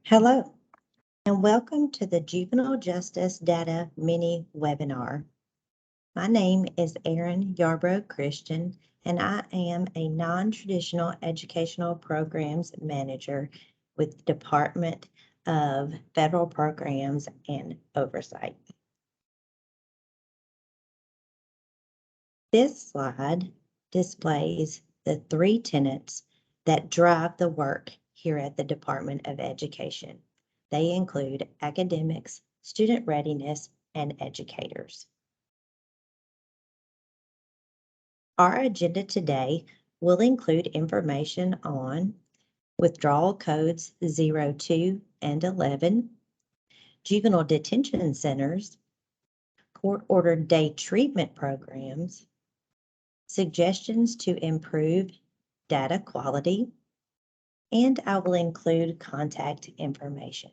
Hello, and welcome to the Juvenile Justice Data Mini Webinar. My name is Erin Yarbrough Christian, and I am a non-traditional educational programs manager with the Department of Federal Programs and Oversight. This slide displays the three tenets that drive the work here at the Department of Education. They include academics, student readiness, and educators. Our agenda today will include information on withdrawal codes 0, 2, and 11, juvenile detention centers, court-ordered day treatment programs, suggestions to improve data quality, and I will include contact information.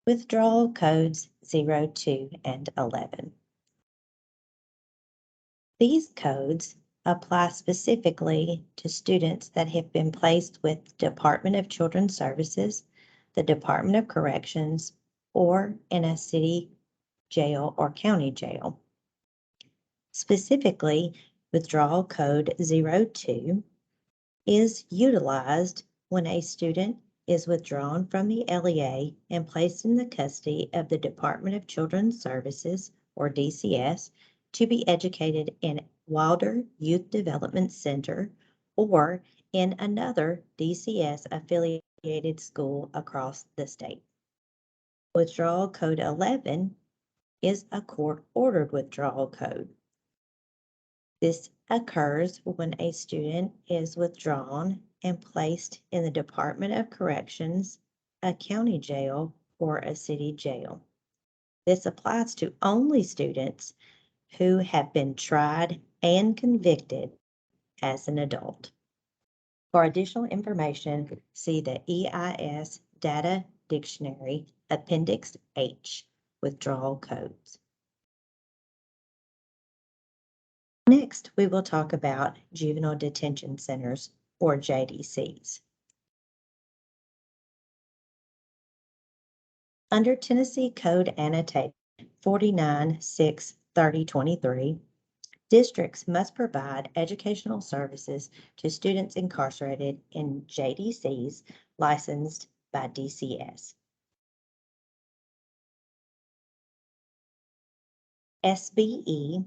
Withdrawal codes 0, 2, and 11. These codes apply specifically to students that have been placed with the Department of Children's Services, the Department of Corrections, or in a city jail or county jail. Specifically, withdrawal code 02 is utilized when a student is withdrawn from the LEA and placed in the custody of the Department of Children's Services, or DCS, to be educated in Wilder Youth Development Center or in another DCS-affiliated school across the state. Withdrawal code 11 is a court-ordered withdrawal code. This occurs when a student is withdrawn and placed in the Department of Corrections, a county jail, or a city jail. This applies to only students who have been tried and convicted as an adult. For additional information, see the EIS Data Dictionary, Appendix H, Withdrawal Codes. Next, we will talk about juvenile detention centers, or JDCs. Under Tennessee Code Annotated 49-6-3023, districts must provide educational services to students incarcerated in JDCs licensed by DCS. SBE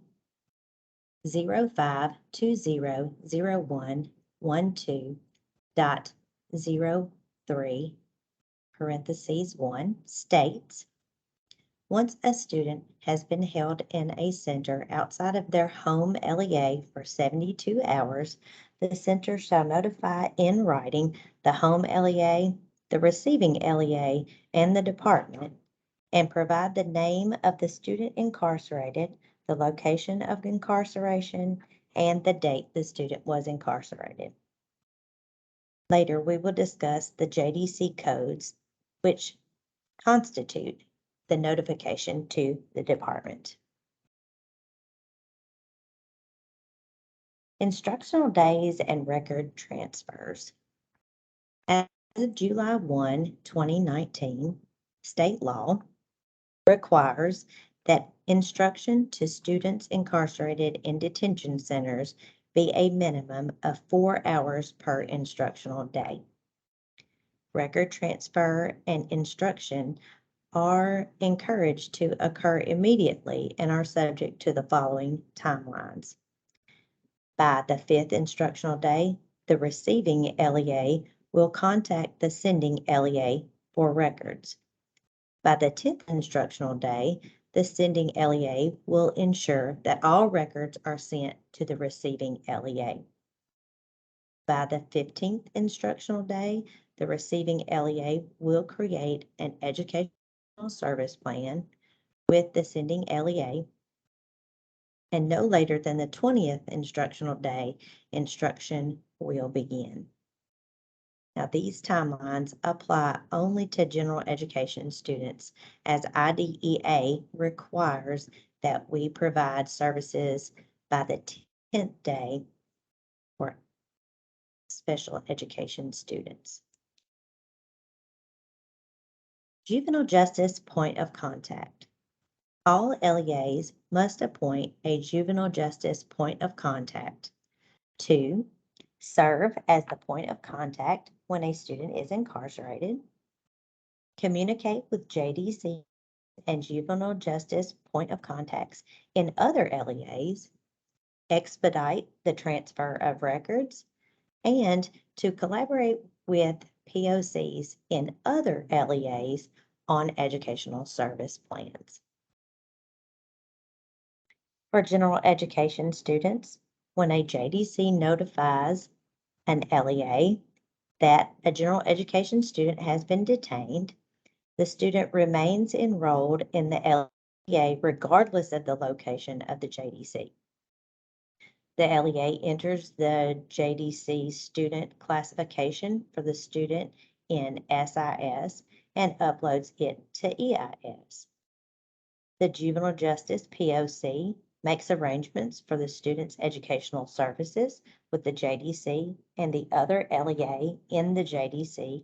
05200112.03 parentheses 1 states, once a student has been held in a center outside of their home LEA for 72 hours, the center shall notify in writing the home LEA, the receiving LEA, and the department, and provide the name of the student incarcerated, the location of incarceration, and the date the student was incarcerated. Later, we will discuss the JDC codes, which constitute the notification to the department. Instructional days and record transfers. As of July 1, 2019, state law requires that instruction to students incarcerated in detention centers be a minimum of 4 hours per instructional day. Record transfer and instruction are encouraged to occur immediately and are subject to the following timelines. By the 5th instructional day, the receiving LEA will contact the sending LEA for records. By the 10th instructional day, the sending LEA will ensure that all records are sent to the receiving LEA. By the 15th instructional day, the receiving LEA will create an educational service plan with the sending LEA, and no later than the 20th instructional day, instruction will begin. Now, these timelines apply only to general education students, as IDEA requires that we provide services by the 10th day for special education students. Juvenile Justice Point of Contact. All LEAs must appoint a juvenile justice point of contact to serve as the point of contact when a student is incarcerated, communicate with JDC and juvenile justice point of contacts in other LEAs, expedite the transfer of records, and to collaborate with POCs in other LEAs on educational service plans. For general education students, when a JDC notifies an LEA that a general education student has been detained, the student remains enrolled in the LEA regardless of the location of the JDC. The LEA enters the JDC Student Classification for the student in SIS and uploads it to EIS. The Juvenile Justice POC makes arrangements for the student's educational services with the JDC and the other LEA in the JDC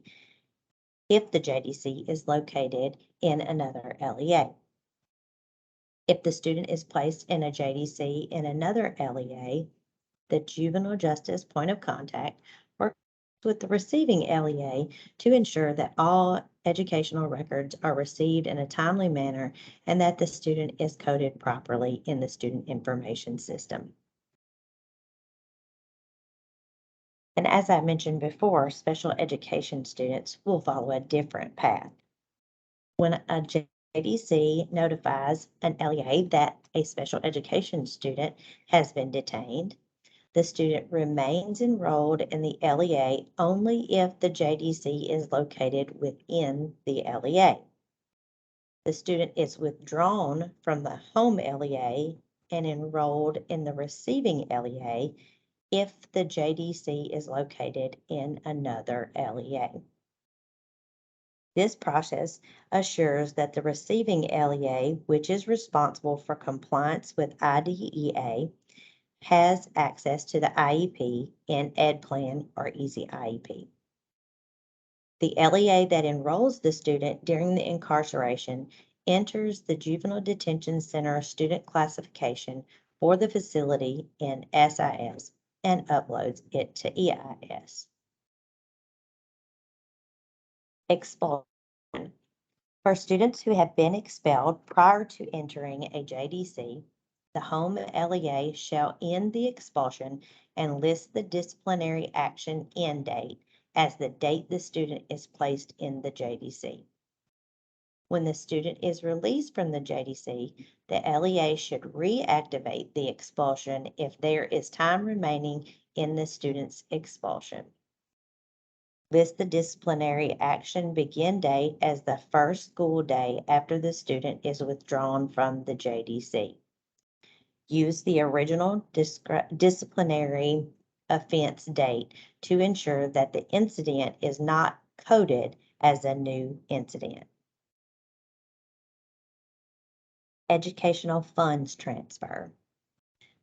if the JDC is located in another LEA. If the student is placed in a JDC in another LEA, the juvenile justice point of contact works with the receiving LEA to ensure that all educational records are received in a timely manner and that the student is coded properly in the student information system. And as I mentioned before, special education students will follow a different path. When a JDC notifies an LEA that a special education student has been detained, the student remains enrolled in the LEA only if the JDC is located within the LEA. The student is withdrawn from the home LEA and enrolled in the receiving LEA if the JDC is located in another LEA. This process assures that the receiving LEA, which is responsible for compliance with IDEA, has access to the IEP in Ed Plan or Easy IEP. The LEA that enrolls the student during the incarceration enters the Juvenile Detention Center student classification for the facility in SIS and uploads it to EIS. Expulsion. For students who have been expelled prior to entering a JDC, the home LEA shall end the expulsion and list the disciplinary action end date as the date the student is placed in the JDC. When the student is released from the JDC, the LEA should reactivate the expulsion if there is time remaining in the student's expulsion. List the disciplinary action begin date as the first school day after the student is withdrawn from the JDC. Use the original disciplinary offense date to ensure that the incident is not coded as a new incident. Educational funds transfer.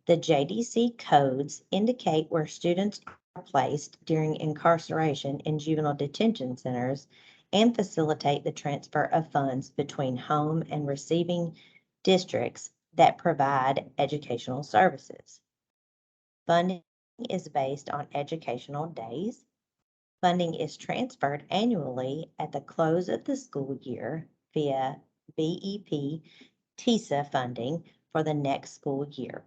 The JDC codes indicate where students are placed during incarceration in juvenile detention centers and facilitate the transfer of funds between home and receiving districts that provide educational services. Funding is based on educational days. Funding is transferred annually at the close of the school year via BEP TISA funding for the next school year.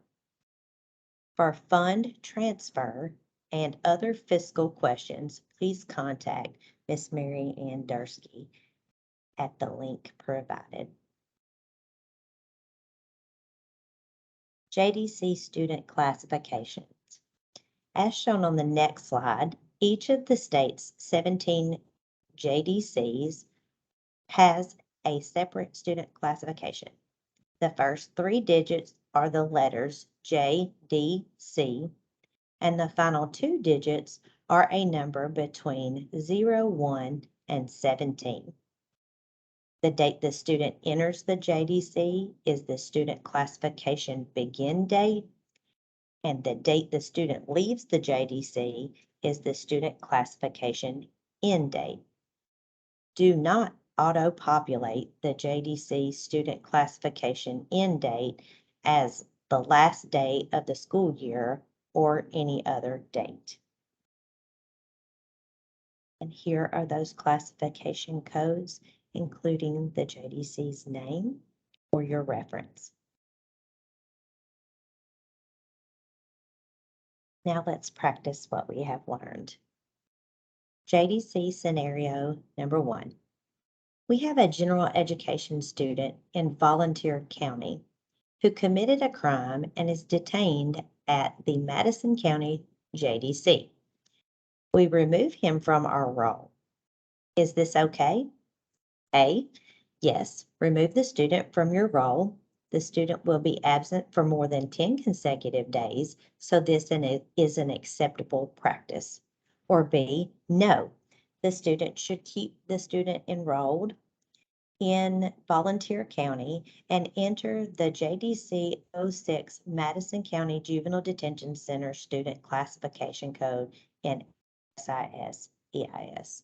For fund transfer and other fiscal questions, please contact Ms. Mary Ann Dursky at the link provided. JDC Student Classifications. As shown on the next slide, each of the state's 17 JDCs has a separate student classification. The first 3 digits are the letters JDC, and the final 2 digits are a number between 0, 1, and 17. The date the student enters the JDC is the student classification begin date, and the date the student leaves the JDC is the student classification end date. Do not auto-populate the JDC student classification end date as the last day of the school year or any other date. And here are those classification codes, including the JDC's name for your reference. Now let's practice what we have learned. JDC Scenario number 1. We have a general education student in Volunteer County who committed a crime and is detained at the Madison County JDC. We remove him from our roll. Is this okay? A, yes, remove the student from your roll. The student will be absent for more than 10 consecutive days, so this is an acceptable practice. Or B, no, the student should keep the student enrolled in Volunteer County and enter the JDC 06 Madison County Juvenile Detention Center Student Classification Code in SIS EIS.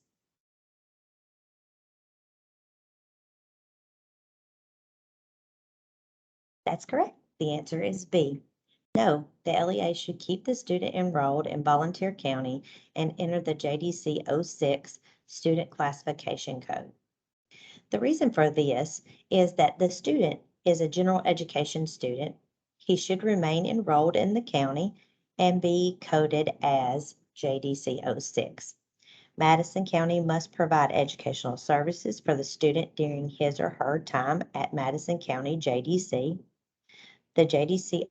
That's correct. The answer is B. No, the LEA should keep the student enrolled in Volunteer County and enter the JDC 06 Student Classification Code. The reason for this is that the student is a general education student. He should remain enrolled in the county and be coded as JDC 06. Madison County must provide educational services for the student during his or her time at Madison County JDC. The JDC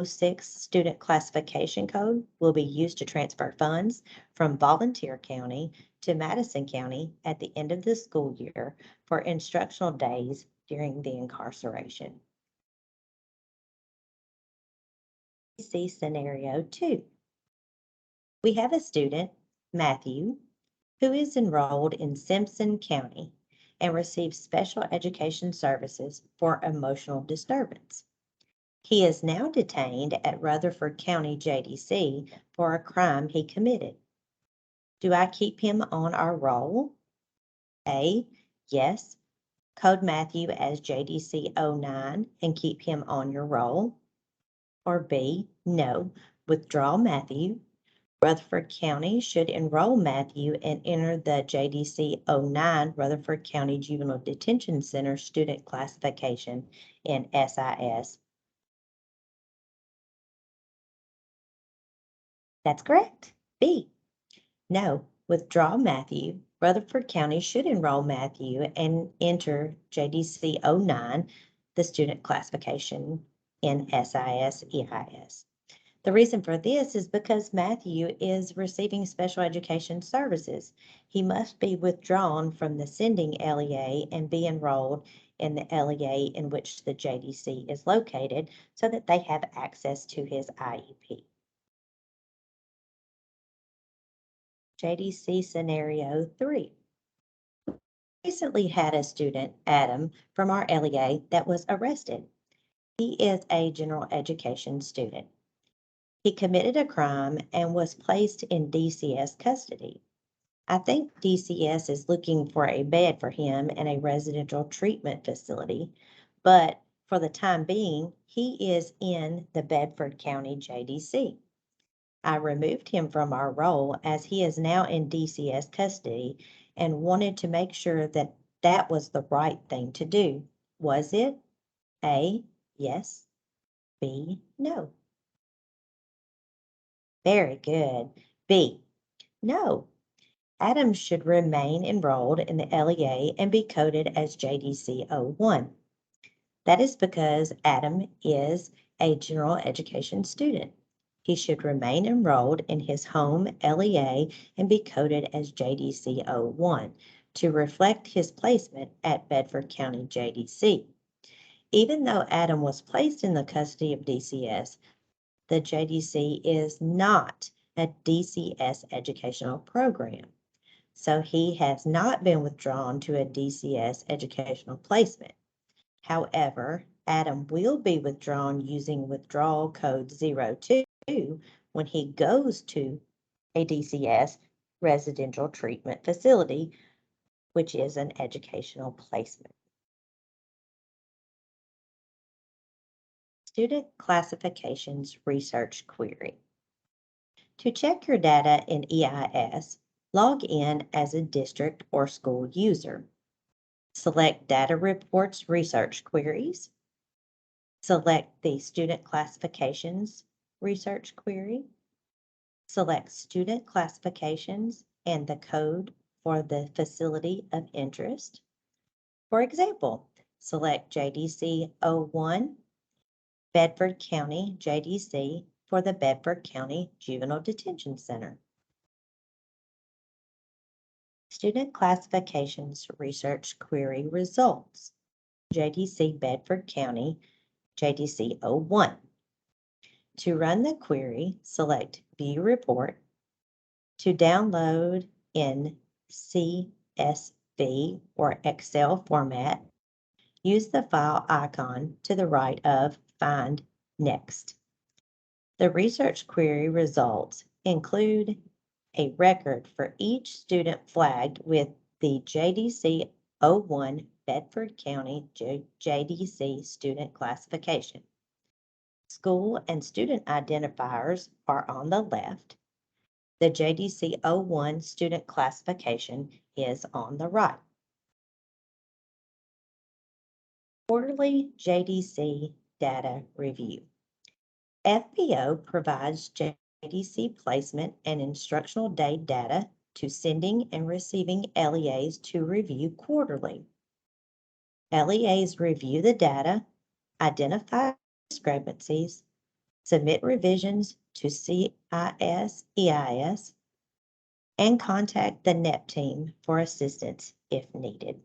06 Student Classification Code will be used to transfer funds from Volunteer County to Madison County at the end of the school year for instructional days during the incarceration. JDC Scenario 2. We have a student, Matthew, who is enrolled in Simpson County and receives special education services for emotional disturbance. He is now detained at Rutherford County JDC for a crime he committed. Do I keep him on our roll? A, yes. Code Matthew as JDC 09 and keep him on your roll. Or B, no. Withdraw Matthew. Rutherford County should enroll Matthew and enter the JDC 09 Rutherford County Juvenile Detention Center Student Classification in SIS. That's correct. B. No, withdraw Matthew. Rutherford County should enroll Matthew and enter JDC 09, the student classification in SIS EIS. The reason for this is because Matthew is receiving special education services. He must be withdrawn from the sending LEA and be enrolled in the LEA in which the JDC is located so that they have access to his IEP. JDC Scenario 3. Recently had a student, Adam, from our LEA that was arrested. He is a general education student. He committed a crime and was placed in DCS custody. I think DCS is looking for a bed for him in a residential treatment facility, but for the time being, he is in the Bedford County JDC. I removed him from our roll as he is now in DCS custody and wanted to make sure that that was the right thing to do. Was it? A, yes. B, no. Very good. B, no. Adam should remain enrolled in the LEA and be coded as JDC 01. That is because Adam is a general education student. He should remain enrolled in his home LEA and be coded as JDC 01 to reflect his placement at Bedford County JDC. Even though Adam was placed in the custody of DCS, the JDC is not a DCS educational program. So he has not been withdrawn to a DCS educational placement. However, Adam will be withdrawn using withdrawal code 02 when he goes to a DCS residential treatment facility which is an educational placement. Student Classifications Research Query. To check your data in EIS, log in as a district or school user. Select Data Reports Research Queries. Select the Student Classifications Research Query. Select Student Classifications and the code for the facility of interest. For example, select JDC 01, Bedford County JDC for the Bedford County Juvenile Detention Center. Student Classifications Research Query Results. JDC Bedford County JDC 01. To run the query, select View Report. To download in CSV or Excel format, use the file icon to the right of Find Next. The research query results include a record for each student flagged with the JDC 01 Bedford County JDC Student Classification. School and student identifiers are on the left. The JDC 01 Student Classification is on the right. Quarterly JDC Data Review. FPO provides JDC placement and instructional day data to sending and receiving LEAs to review quarterly. LEAs review the data, identify discrepancies, submit revisions to CIS, EIS, and contact the NEP team for assistance if needed.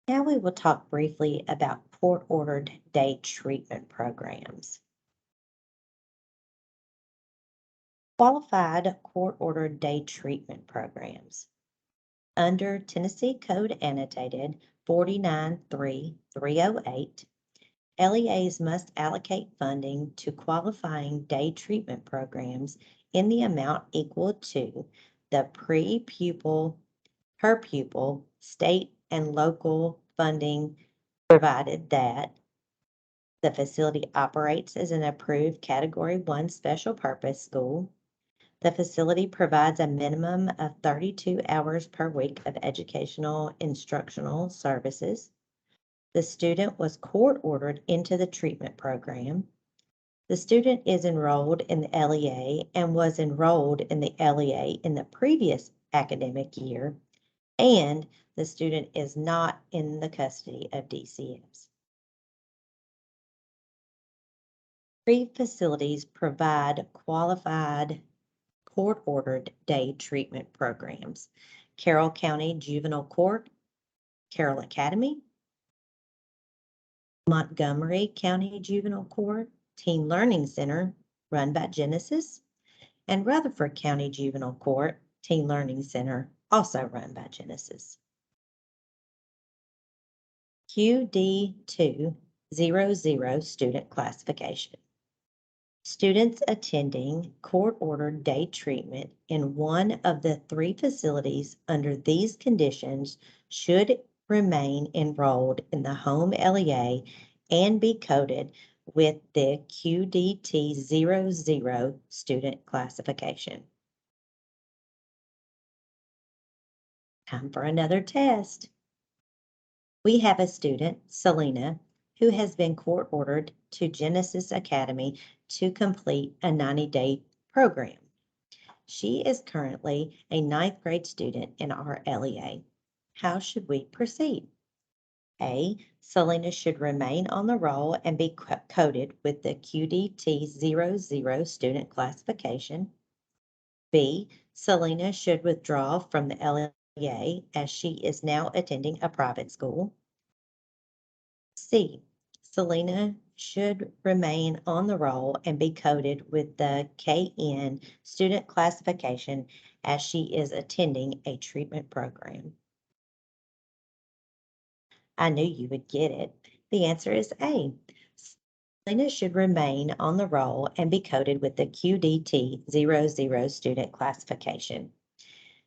Now we will talk briefly about court-ordered day treatment programs. Qualified court-ordered day treatment programs. Under Tennessee Code Annotated 493308, LEAs must allocate funding to qualifying day treatment programs in the amount equal to the per pupil, state and local funding, provided that the facility operates as an approved Category 1 special purpose school. The facility provides a minimum of 32 hours per week of educational instructional services. The student was court-ordered into the treatment program. The student is enrolled in the LEA and was enrolled in the LEA in the previous academic year, and the student is not in the custody of DCFs. Three facilities provide qualified court-ordered day treatment programs: Carroll County Juvenile Court, Carroll Academy, Montgomery County Juvenile Court, Teen Learning Center, run by Genesis, and Rutherford County Juvenile Court, Teen Learning Center, also run by Genesis. QDToo 00 Student Classification. Students attending court-ordered day treatment in one of the three facilities under these conditions should remain enrolled in the home LEA and be coded with the QDT 00 student classification. Time for another test. We have a student, Selena, who has been court-ordered to Genesis Academy to complete a 90-day program. She is currently a 9th grade student in our LEA. How should we proceed? A, Selena should remain on the roll and be coded with the QDT 00 student classification. B, Selena should withdraw from the LEA as she is now attending a private school. C, Selena should remain on the roll and be coded with the KN student classification as she is attending a treatment program. I knew you would get it. The answer is A. Selena should remain on the roll and be coded with the QDT 00 student classification.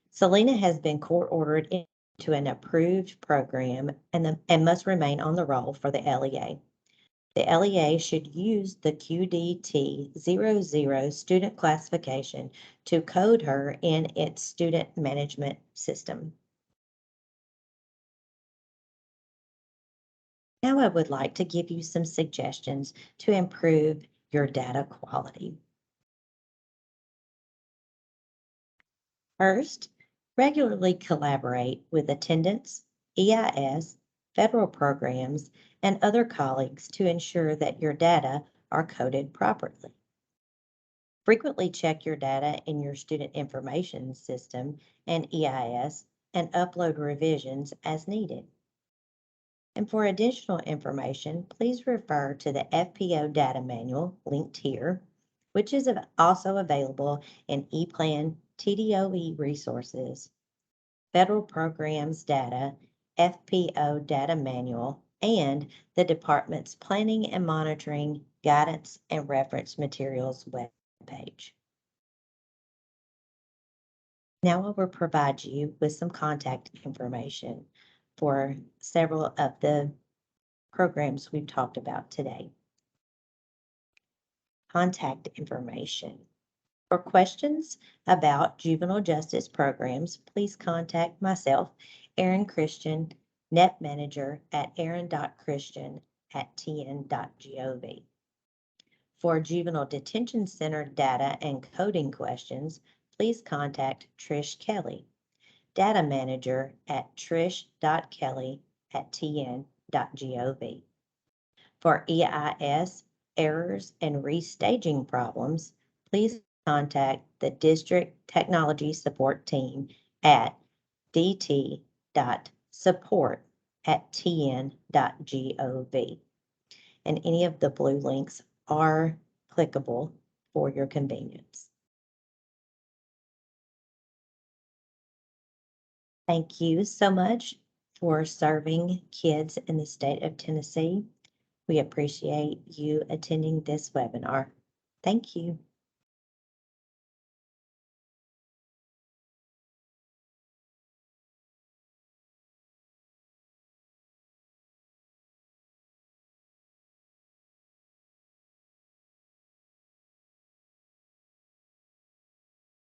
Selena has been court-ordered into an approved program and must remain on the roll for the LEA. The LEA should use the QDT 00 student classification to code her in its student management system. Now I would like to give you some suggestions to improve your data quality. First, regularly collaborate with attendance, EIS, federal programs, and other colleagues to ensure that your data are coded properly. Frequently check your data in your student information system and EIS and upload revisions as needed. And for additional information, please refer to the FPO Data Manual linked here, which is also available in ePlan TDOE resources, Federal Programs Data, FPO Data Manual, and the Department's Planning and Monitoring Guidance and Reference Materials webpage. Now I will provide you with some contact information for several of the programs we've talked about today. Contact information. For questions about juvenile justice programs, please contact myself, Erin Christian, Net Manager at erin.christian@tn.gov. For juvenile detention center data and coding questions, please contact Trish Kelly, Data Manager at trish.kelly@tn.gov. For EIS errors and restaging problems, please contact the District Technology Support Team at dt.support@tn.gov. And any of the blue links are clickable for your convenience. Thank you so much for serving kids in the state of Tennessee. We appreciate you attending this webinar. Thank you.